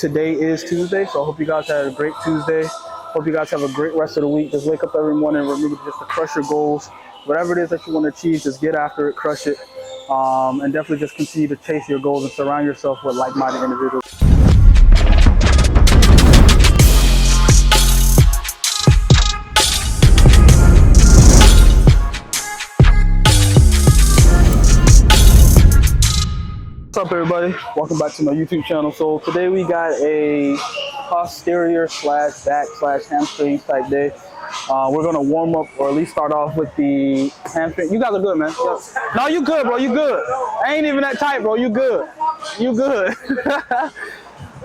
Today is Tuesday, so I hope you guys had a great Tuesday. Hope you guys have a great rest of the week. Just wake up every morning and remember just to crush your goals. Whatever it is that you want to achieve, just get after it, crush it, and definitely just continue to chase your goals and surround yourself with like-minded individuals. What's up, everybody? Welcome back to my YouTube channel. So today we got a posterior slash back slash hamstring type day. We're gonna warm up, or at least start off with the hamstring. You guys are good, man. Yep. No, you good, bro. You good. I ain't even that tight, bro. You good. You good.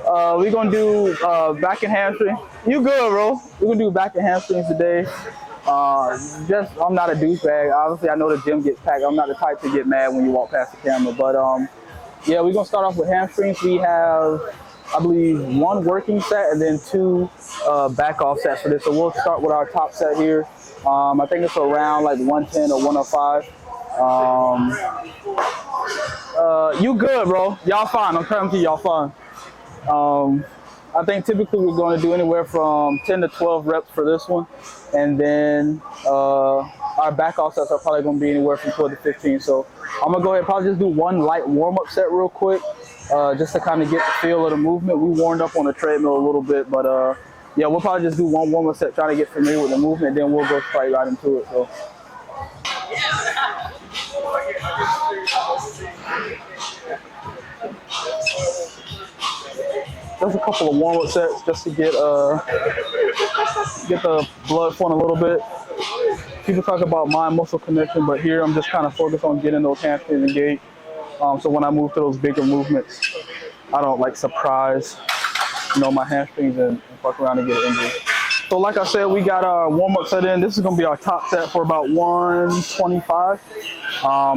We're gonna do back and hamstring. You good, bro. We're gonna do back and hamstrings today. I'm not a douchebag. Obviously, I know the gym gets packed. I'm not the type to get mad when you walk past the camera, but yeah, we're gonna start off with hamstrings. We have, I believe, one working set and then two back off sets for this. So we'll start with our top set here. I think it's around like 110 or 105. You good, bro? Y'all fine. I'm trying to keep y'all fine. I think typically we're going to do anywhere from 10 to 12 reps for this one, and then our back off sets are probably going to be anywhere from 12 to 15. So I'm gonna go ahead and probably just do one light warm-up set real quick, just to kind of get the feel of the movement. We warmed up on the treadmill a little bit, but yeah, we'll probably just do one warm-up set, trying to get familiar with the movement, then we'll go straight right into it. So. Just a couple of warm-up sets just to get the blood flowing a little bit. People talk about mind-muscle connection, but here I'm just kind of focused on getting those hamstrings engaged. So when I move to those bigger movements, I don't like surprise, my hamstrings and fuck around and get an injury. So like I said, we got our warm-up set in. This is gonna be our top set for about 125,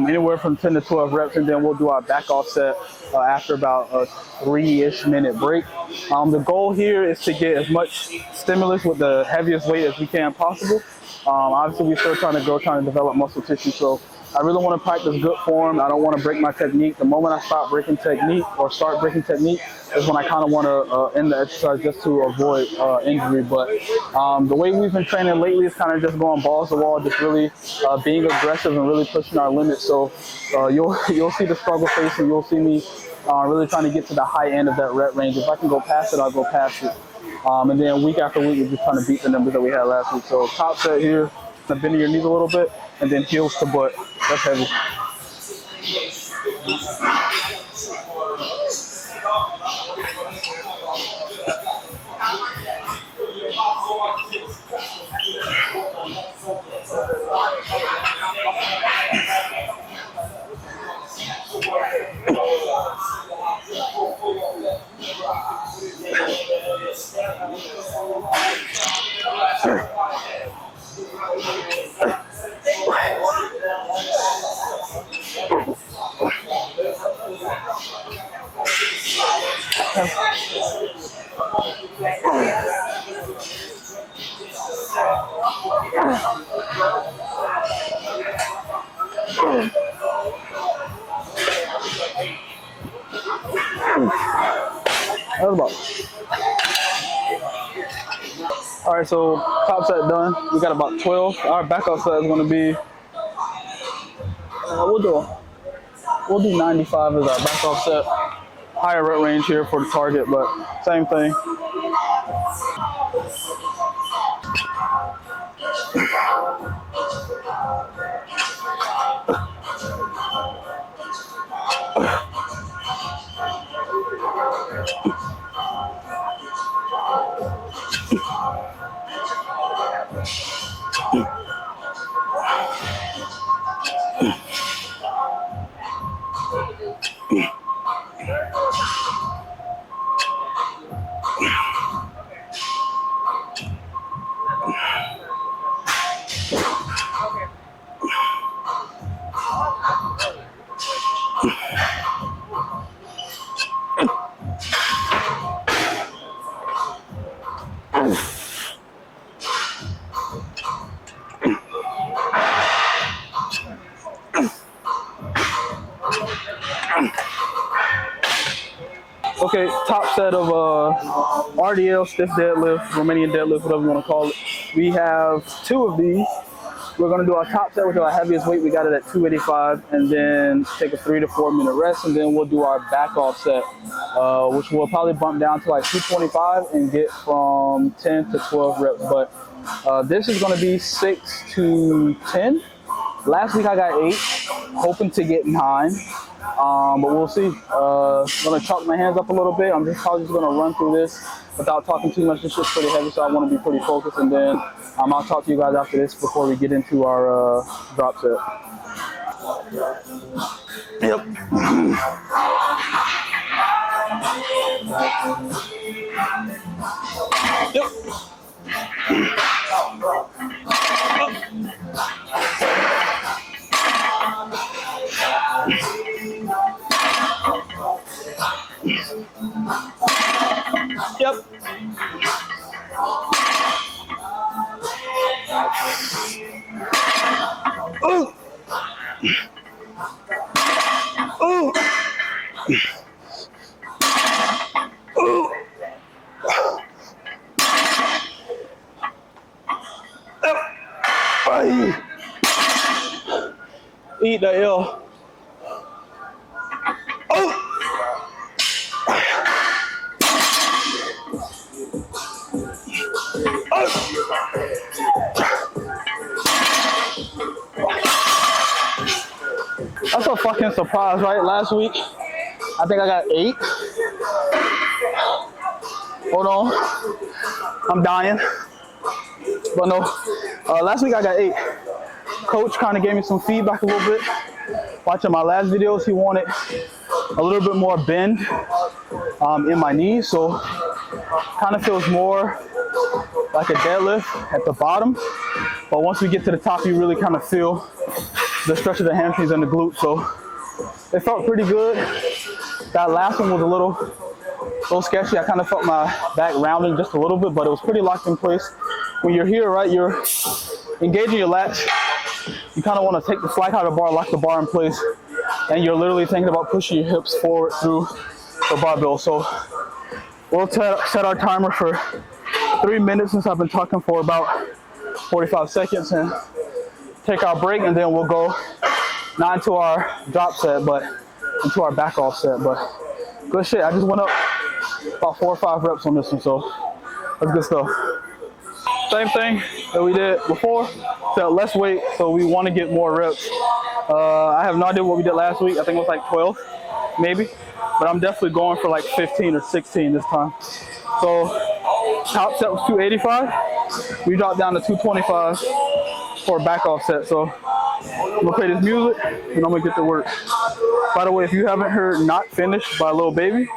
anywhere from 10 to 12 reps, and then we'll do our back off set after about a 3-ish minute break. The goal here is to get as much stimulus with the heaviest weight as we can possible. Obviously, we're still trying to grow, trying to develop muscle tissue, so I really want to practice good form. I don't want to break my technique. The moment I stop breaking technique or start breaking technique is when I kind of want to end the exercise just to avoid injury. But the way we've been training lately is kind of just going balls to the wall, just really being aggressive and really pushing our limits. So you'll see the struggle face, and you'll see me really trying to get to the high end of that rep range. If I can go past it, I'll go past it. And then week after week, we're just trying to beat the numbers that we had last week. So top set here, bending your knees a little bit, and then heels to butt. That's heavy. All right, so top set done. We got about 12. Our back off set is going to be, we'll do 95 as our back off set. Higher rep range here for the target, but same thing. Okay, top set of RDL, stiff deadlift, Romanian deadlift, whatever you want to call it. We have 2 of these. We're going to do our top set, which is our heaviest weight. We got it at 285, and then take a 3 to 4 minute rest, and then we'll do our back off set, which we'll probably bump down to like 225 and get from 10 to 12 reps. But this is going to be 6 to 10. Last week I got 8, hoping to get 9. But we'll see. I'm gonna chalk my hands up a little bit. I'm probably just gonna run through this without talking too much. This shit's pretty heavy, so I want to be pretty focused. And then I'll talk to you guys after this before we get into our drop set. Yep. Yep. Yep. Oh. Oh. Oh. Ay. Eat the L. Oh. That's a fucking surprise, right? Last week, I think I got 8. Hold on. I'm dying. But no, last week I got 8. Coach kind of gave me some feedback a little bit. Watching my last videos, he wanted a little bit more bend in my knees. So kind of feels more like a deadlift at the bottom. But once we get to the top, you really kind of feel the stretch of the hamstrings and the glutes. So it felt pretty good. That last one was a little sketchy. I kind of felt my back rounding just a little bit, but it was pretty locked in place. When you're here, right, you're engaging your lats. You kind of want to take the slack out of the bar, lock the bar in place, and you're literally thinking about pushing your hips forward through the barbell. So we'll set our timer for 3 minutes since I've been talking for about 45 seconds, and take our break, and then we'll go not into our drop set, but into our back off set. But good shit. I just went up about 4 or 5 reps on this one, so that's good stuff. Same thing that we did before, except less weight, so we want to get more reps. I have no idea what we did last week. I think it was like 12, maybe, but I'm definitely going for like 15 or 16 this time. So top set was 285. We dropped down to 225 for a back off set. So I'm gonna play this music and I'm gonna get to work. By the way, if you haven't heard Not Finished by Lil Baby,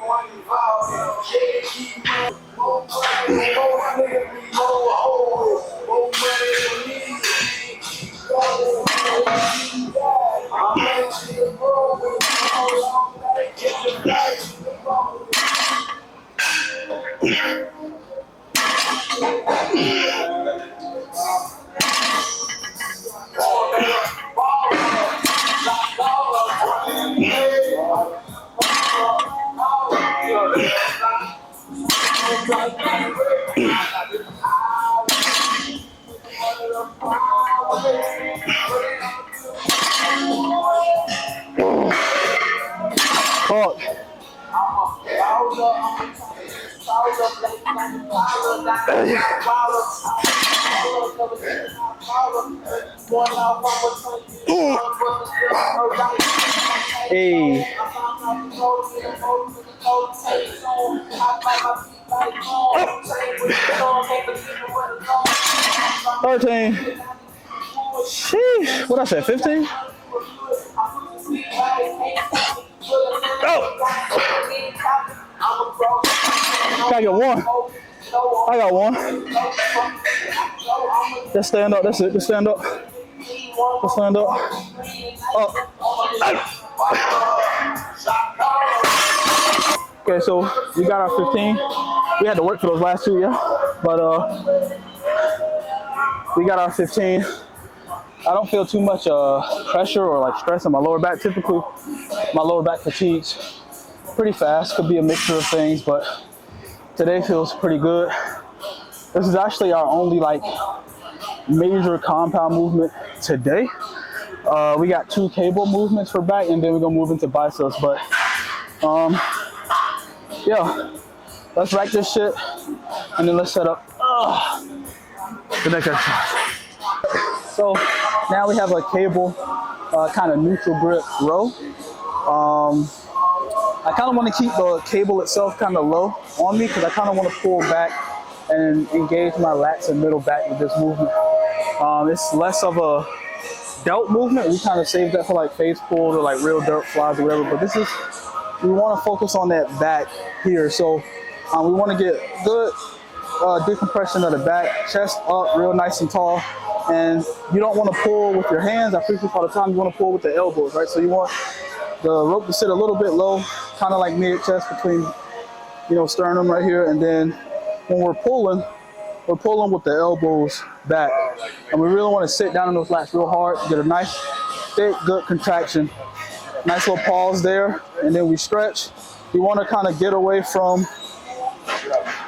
fuck. Hey. 13. Sheesh. What I said, 15? Oh! I got 1. I got 1. Just stand up. That's it. Just stand up. Just stand up. Up. Okay, so we got our 15. We had to work for those last 2, yeah. But we got our 15. I don't feel too much pressure or like stress in my lower back. Typically, my lower back fatigues pretty fast. Could be a mixture of things, but Today feels pretty good. This is actually our only like major compound movement today. We got 2 cable movements for back, and then we're gonna move into biceps. But yeah, let's rack this shit, and then let's set up the next exercise. So now we have a cable, kind of neutral grip row. I kind of want to keep the cable itself kind of low on me because I kind of want to pull back and engage my lats and middle back with this movement. It's less of a delt movement. We kind of save that for like face pulls or like real delt flies or whatever. But this is, we want to focus on that back here. So we want to get good decompression of the back, chest up real nice and tall. And you don't want to pull with your hands. I preach this all the time. You want to pull with the elbows, right? So you want the rope to sit a little bit low, kind of like mid chest between, sternum right here. And then when we're pulling with the elbows back. And we really want to sit down in those lats real hard, get a nice, thick, good contraction. Nice little pause there. And then we stretch. We want to kind of get away from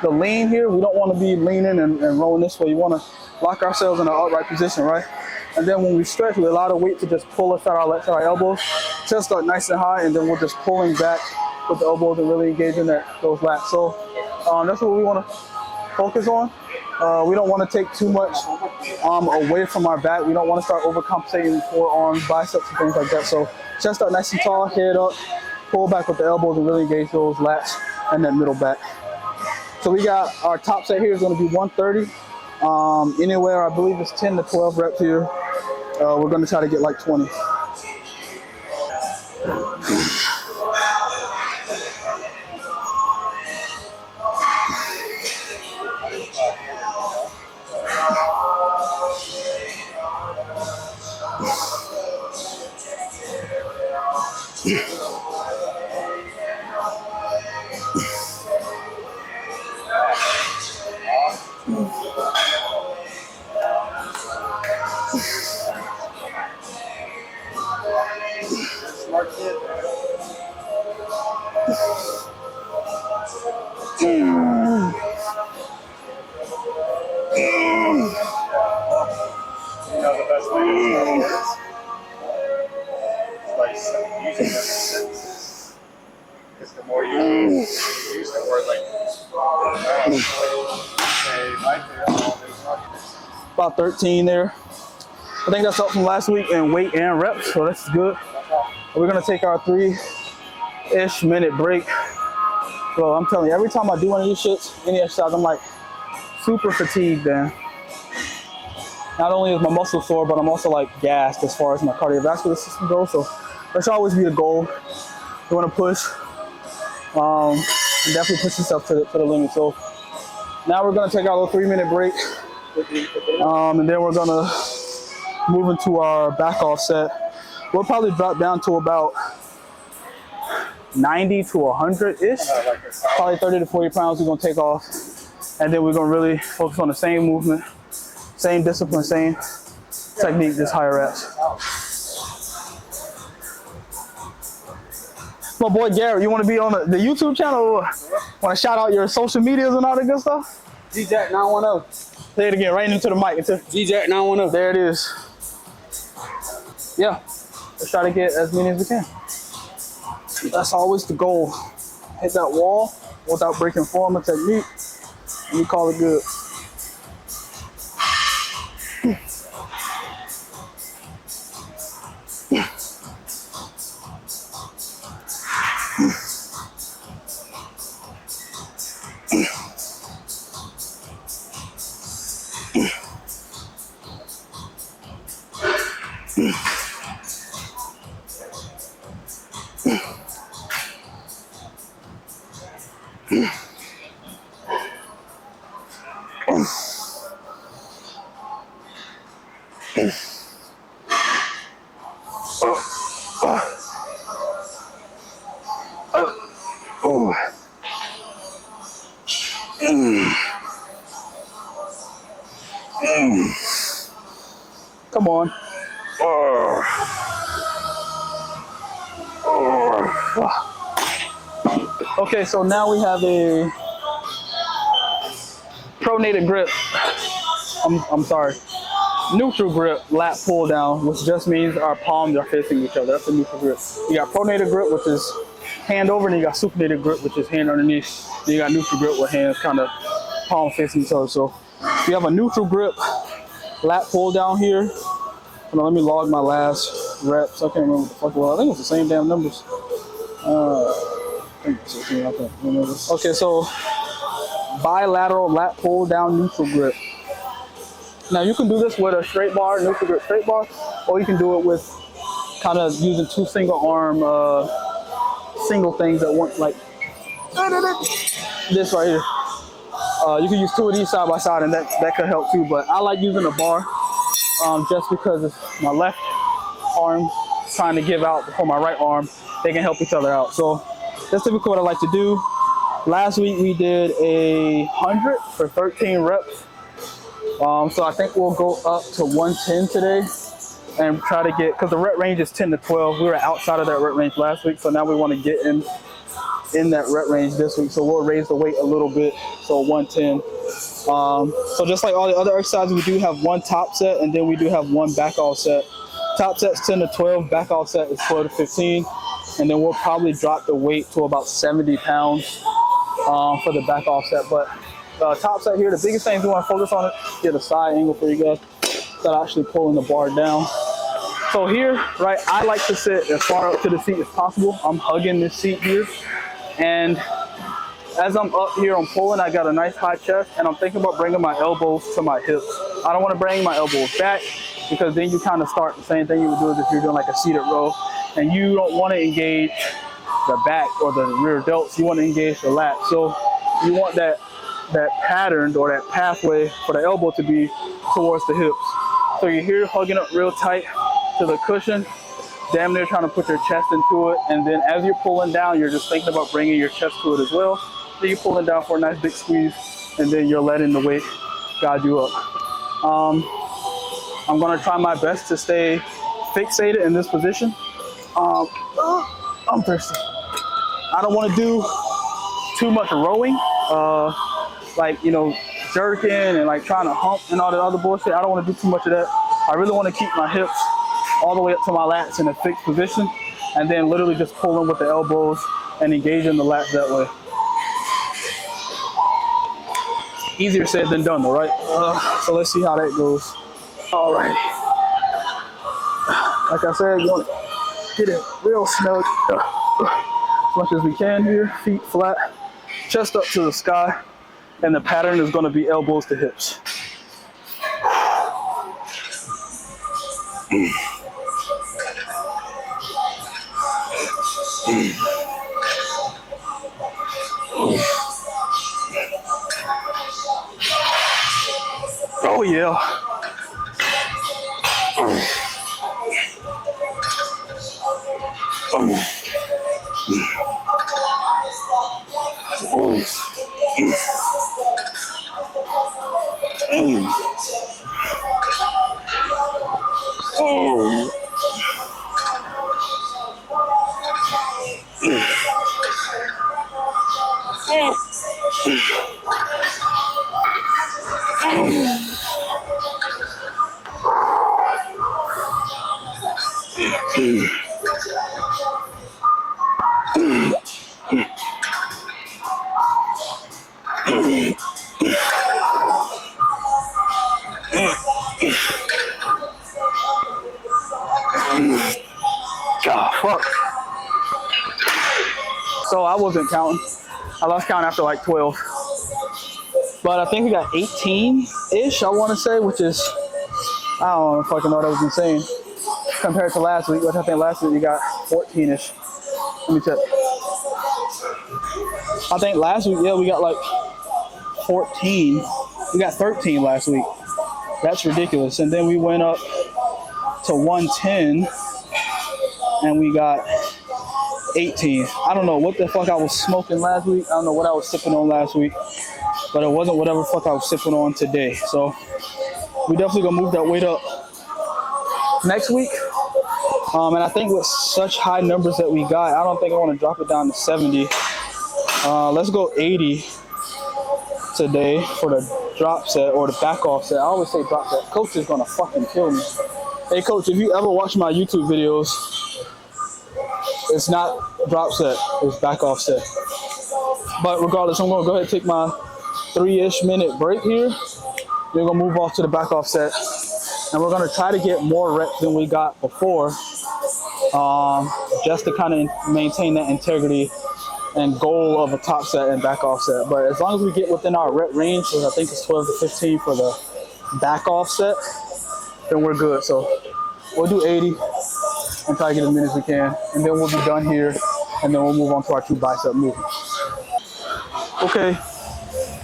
the lean here. We don't want to be leaning and rolling this way. You want to lock ourselves in an upright position, right? And then when we stretch, we allow the weight to just pull us at our elbows. Chest up nice and high, and then we're just pulling back with the elbows and really engaging those lats. So that's what we want to focus on. We don't want to take too much away from our back. We don't want to start overcompensating for arms, biceps, and things like that. So chest up nice and tall, head up, pull back with the elbows and really engage those lats and that middle back. So we got our top set here is going to be 130. Anywhere, I believe it's 10 to 12 reps here. We're going to try to get like 20. About 13 there. I think that's up from last week in weight and reps, so that's good. We're gonna take our 3-ish minute break. So I'm telling you, every time I do one of these shits, any exercise, I'm like super fatigued then. Not only is my muscle sore, but I'm also like gassed as far as my cardiovascular system goes. So that should always be a goal. You wanna push, and definitely push yourself to the limit. So now we're gonna take our little 3-minute break. And then we're gonna move into our back off set. We'll probably drop down to about 90 to 100-ish. Probably 30 to 40 pounds we're gonna take off. And then we're gonna really focus on the same movement, same discipline, same technique, just higher reps. My boy Garrett, you wanna be on the YouTube channel? Wanna shout out your social medias and all that good stuff? DJ 910. Say it again, right into the mic. DJ 910. There it is. Yeah, let's try to get as many as we can. That's always the goal. Hit that wall without breaking form or technique, and we call it good. Come on. Okay, so now we have a pronated grip. I'm sorry. Neutral grip lat pull down, which just means our palms are facing each other. That's a neutral grip. You got pronated grip, which is hand over, and you got supinated grip, which is hand underneath. Then you got neutral grip with hands kind of palms facing each other. So if you have a neutral grip lat pull down here, hold on, let me log my last reps. I can't remember what the fuck it was. I think it was the same damn numbers. Okay, so bilateral lat pull down neutral grip. Now you can do this with a straight bar, neutral grip straight bar, or you can do it with kind of using two single arm, single things at once, like this right here. You can use two of these side by side, and that could help too. But I like using a bar just because it's my left arm trying to give out before my right arm. They can help each other out. So that's typically what I like to do. Last week we did 100 for 13 reps. So I think we'll go up to 110 today and try to get, because the rep range is 10 to 12. We were outside of that rep range last week, so now we want to get in that rep range this week. So we'll raise the weight a little bit, so 110. So just like all the other exercises, we do have one top set, and then we do have one back off set. Top set's 10 to 12, back off set is 12 to 15, and then we'll probably drop the weight to about 70 pounds for the back off set. But top set here, the biggest thing we want to focus on it, get a side angle for you guys, start actually pulling the bar down. So here, right, I like to sit as far up to the seat as possible. I'm hugging this seat here, and as I'm up here, I'm pulling, I got a nice high chest, and I'm thinking about bringing my elbows to my hips. I don't want to bring my elbows back, because then you kind of start the same thing you would do as if you're doing like a seated row, and you don't want to engage the back or the rear delts, you want to engage the lat. So you want that pattern or that pathway for the elbow to be towards the hips. So you're here hugging up real tight to the cushion, damn near trying to put your chest into it, and then as you're pulling down, you're just thinking about bringing your chest to it as well. Then you're pulling down for a nice big squeeze, and then you're letting the weight guide you up. I'm gonna try my best to stay fixated in this position. I'm thirsty. I don't want to do too much rowing, like, you know, jerking and like trying to hump and all that other bullshit. I don't want to do too much of that. I really want to keep my hips all the way up to my lats in a fixed position, and then literally just pulling with the elbows and engaging the lats that way. Easier said than done though, right? So let's see how that goes. All right. Like I said, you want to get it real snug as much as we can here. Feet flat, chest up to the sky, and the pattern is going to be elbows to hips. Oh yeah. God, fuck. So I wasn't counting. I lost count after like 12. But I think we got 18-ish, I want to say, which is, I don't fucking know, that was insane. Compared to last week, which I think last week we got 14-ish. Let me check. I think last week, yeah, we got like 14. We got 13 last week. That's ridiculous. And then we went up to 110 and we got 18. I don't know what the fuck I was smoking last week. I don't know what I was sipping on last week, but it wasn't whatever fuck I was sipping on today. So we definitely gonna move that weight up next week. And I think with such high numbers that we got, I don't think I want to drop it down to 70. Let's go 80 today for the drop set or the back off set. I always say drop set. Coach is gonna fucking kill me. Hey coach, if you ever watch my YouTube videos, it's not drop set, it's back off set. But regardless, I'm gonna go ahead and take my 3-ish minute break here. We're gonna move off to the back off set. And we're gonna try to get more reps than we got before, just to kind of maintain that integrity and goal of a top set and back off set. But as long as we get within our rep range, which I think is 12 to 15 for the back off set, then we're good. So we'll do 80 and try to get as many as we can. And then we'll be done here. And then we'll move on to our 2 bicep movements. Okay,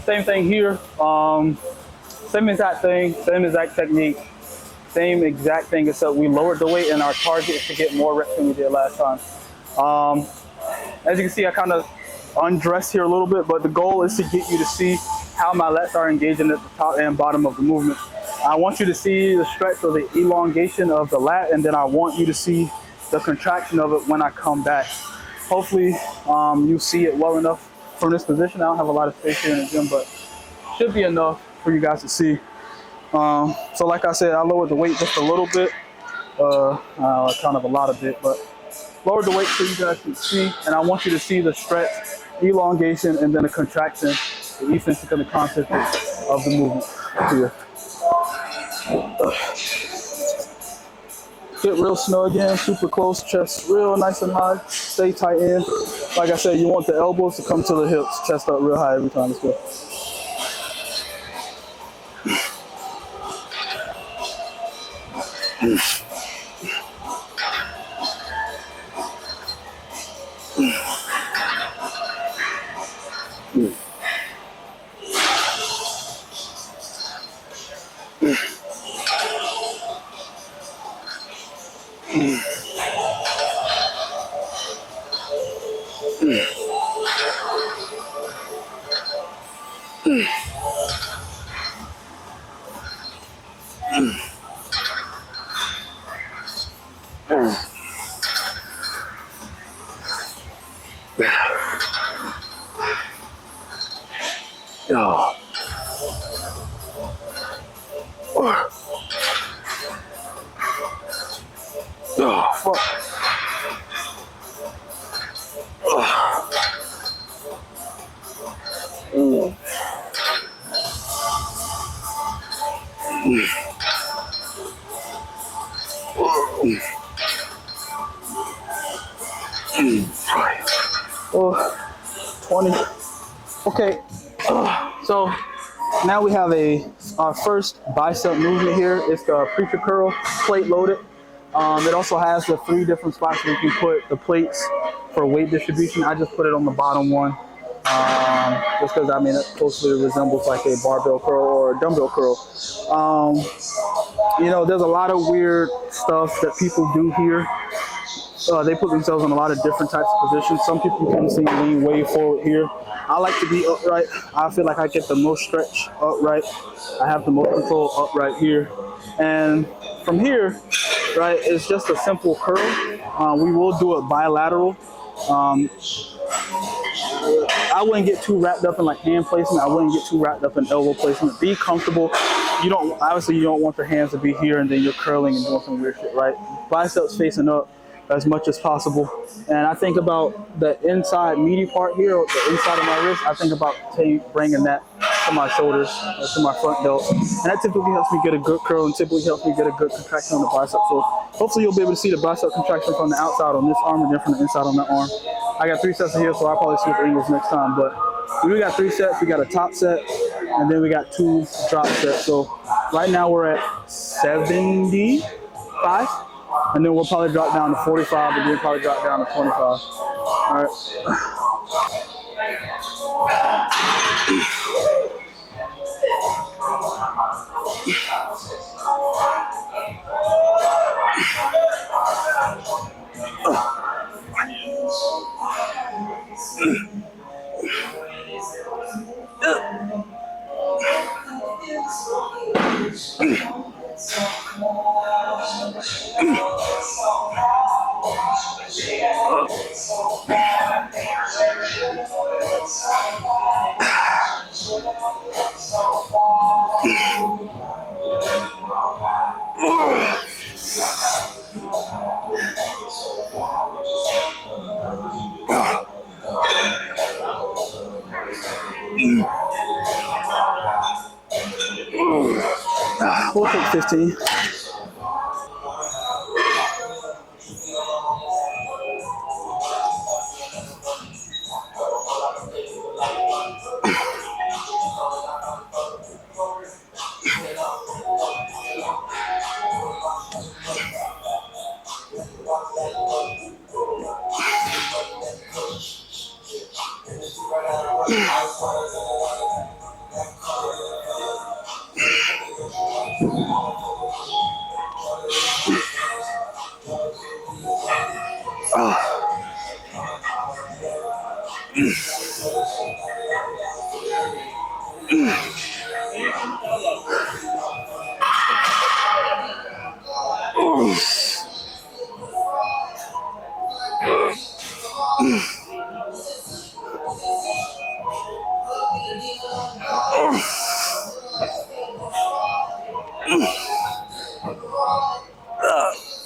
same thing here. Same exact thing, same exact technique, same exact thing, except we lowered the weight and our target is to get more reps than we did last time. As you can see, I kind of undressed here a little bit, but the goal is to get you to see how my lats are engaging at the top and bottom of the movement. I want you to see the stretch or the elongation of the lat, and then I want you to see the contraction of it when I come back. Hopefully you see it well enough from this position. I don't have a lot of space here in the gym, but should be enough for you guys to see. So like I said, I lowered the weight just a little bit, kind of a lot of it, but lowered the weight so you guys can see, and I want you to see the stretch, elongation, and then the contraction, the eccentric and the concentric of the movement here. Get real snug in, super close, chest real nice and high, stay tight in. Like I said, you want the elbows to come to the hips, chest up real high every time. Let's go. Oh, 20. Okay, so now we have our first bicep movement here. It's the preacher curl, plate loaded. It also has the 3 different spots where you can put the plates for weight distribution. I just put it on the bottom one, just because I mean it closely resembles like a barbell curl or a dumbbell curl. You know, there's a lot of weird stuff that people do here. They put themselves in a lot of different types of positions. Some people can see lean way forward here. I like to be upright. I feel like I get the most stretch upright. I have the most control upright here. And from here, right, it's just a simple curl. We will do it bilateral. I wouldn't get too wrapped up in like hand placement. I wouldn't get too wrapped up in elbow placement. Be comfortable. You don't want your hands to be here and then you're curling and doing some weird shit, right? Biceps facing up as much as possible. And I think about the inside meaty part here, or the inside of my wrist. I think about bringing that to my shoulders, or to my front delt. And that typically helps me get a good curl and typically helps me get a good contraction on the bicep. So hopefully you'll be able to see the bicep contraction from the outside on this arm and then from the inside on that arm. I got 3 sets of here, so I'll probably switch angles next time. But we got 3 sets. We got a top set, and then we got 2 drop sets. So right now we're at 75. And then we'll probably drop down to 45, and then probably drop down to 25. All right. We'll take 15.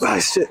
Nice shit.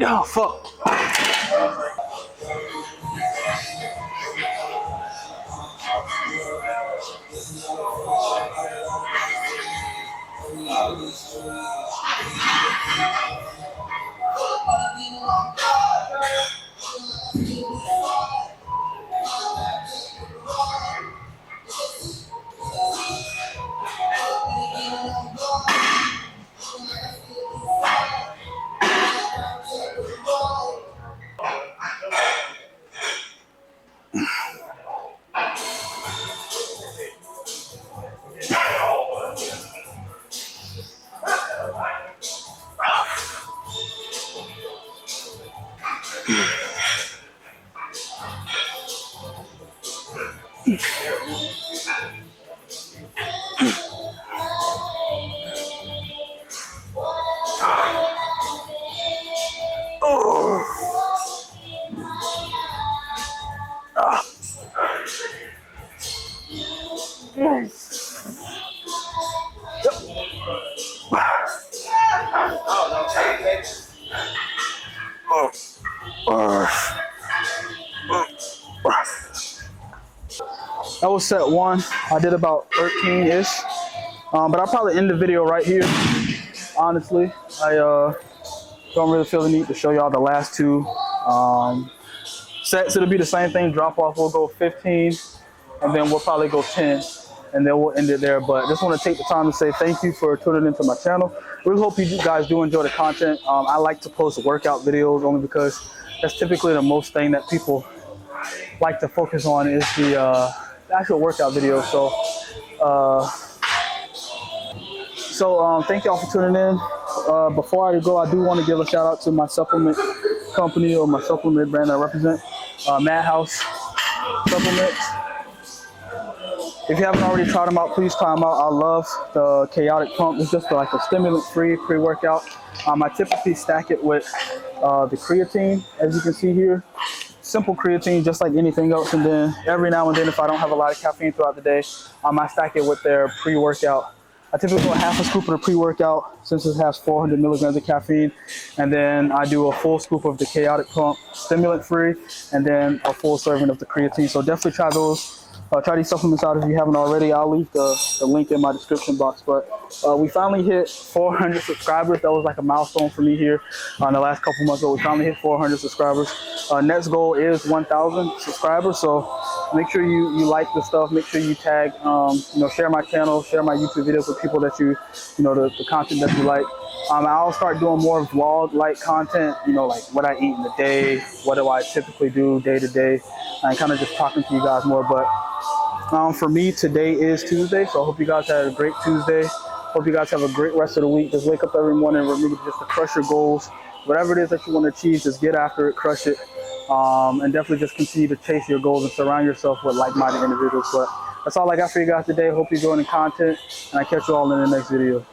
Oh, fuck. That was set one. I did about 13-ish. But I'll probably end the video right here. Honestly, I don't really feel the need to show y'all the last two sets. It'll be the same thing. Drop off, we'll go 15, and then we'll probably go 10, and then we'll end it there. But I just want to take the time to say thank you for tuning into my channel. Really hope you guys do enjoy the content. I like to post workout videos only because that's typically the most thing that people like to focus on is the actual workout video. So thank y'all for tuning in. Before I go, I do want to give a shout out to my supplement company or my supplement brand I represent, Madhouse Supplements. If you haven't already tried them out, please try them out. I love the Chaotic Pump. It's just like a stimulant-free pre-workout. I typically stack it with the creatine, as you can see here. Simple creatine, just like anything else. And then every now and then, if I don't have a lot of caffeine throughout the day, I might stack it with their pre-workout. I typically do a half a scoop of the pre-workout since it has 400 milligrams of caffeine. And then I do a full scoop of the Chaotic Pump, stimulant-free, and then a full serving of the creatine. So definitely try those. Try these supplements out if you haven't already. I'll leave the link in my description box. But we finally hit 400 subscribers. That was like a milestone for me here in the last couple months. But we finally hit 400 subscribers. Next goal is 1,000 subscribers. So make sure you like the stuff. Make sure you tag, share my channel, share my YouTube videos with people that the content that you like. I'll start doing more vlog-like content, like what I eat in the day, what do I typically do day to day, and kind of just talking to you guys more. But for me, today is Tuesday, so I hope you guys had a great Tuesday. Hope you guys have a great rest of the week. Just wake up every morning and remember just to crush your goals. Whatever it is that you want to achieve, just get after it, crush it, and definitely just continue to chase your goals and surround yourself with like-minded individuals. But that's all I got for you guys today. Hope you're enjoying the content, and I catch you all in the next video.